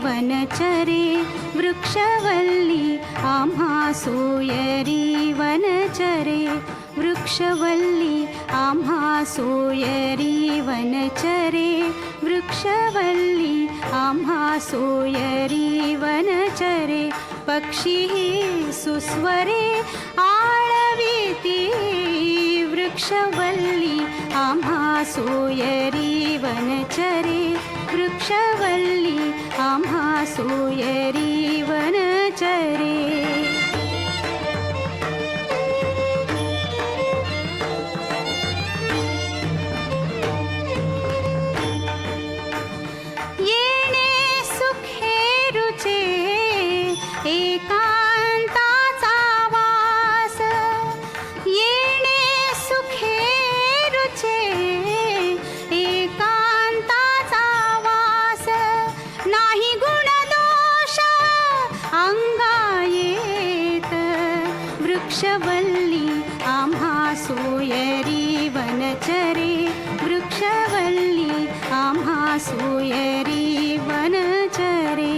वनचरे वृक्षवल्ली आम्हा सोयरी वनचरे वृक्षवल्ली आम्हा सोयरी वनचरे वृक्षवल्ली आम्हा सोयरी वनचरे पक्षी सुस्वरे आळविती वृक्षवल्ली आम्हा सोयरी वनचरे वृक्षवल्ली आम्हा सोयरी वनचरे एकांताचा वास येणे सुखे रुचे एकांताचा वास नाही गुणदोष अंगा येत वृक्षवल्ली आम्हा सोयरी वनचरे वृक्षवल्ली आम्हा सोयरी वनचरे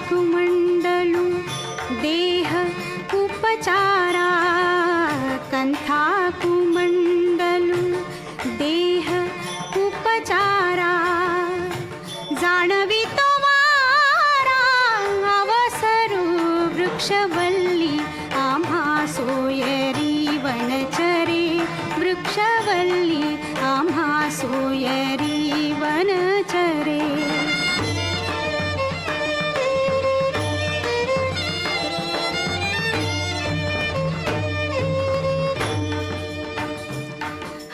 कुमंडलू देह उपचारा कंथा कुमंडलू देह उपचारा जाणवितो वारा अवसरू वृक्षवल्ली आम्हा सोयरी वनचरे वृक्षवल्ली आम्हा सोयरी वनचरे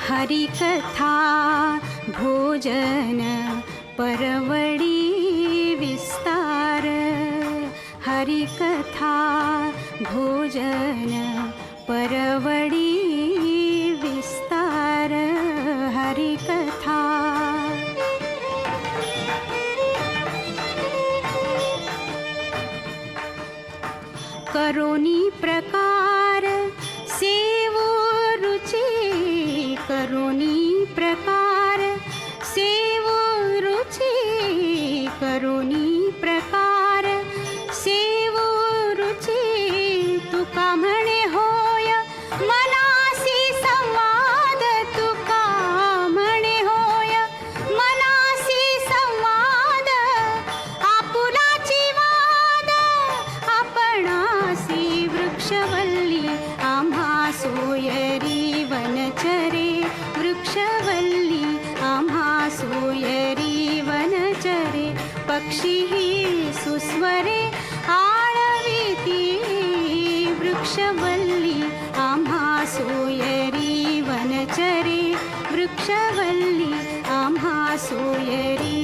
हरिकथा भोजन परवडी विस्तार हरिकथा भोजन परवडी विस्तार हरिकथा करोनी प्रकार सेवो रुचि करोनी प्रकार सेवो रुचि करोनी प्रकार सेवो रुचि तुका म्हणे होय मनासी संवाद तुका म्हणे होय मनासी संवाद आपुलाची वाद आपणासी वृक्षवल्ली आम्हा सोयरी वनचरे वृक्षवल्ली आम्हा सोयरी वनचरे पक्षी सुस्वरे आळविती वृक्षवल्ली आम्हा सोयरी वनचरे वृक्षवल्ली आम्हा सोयरी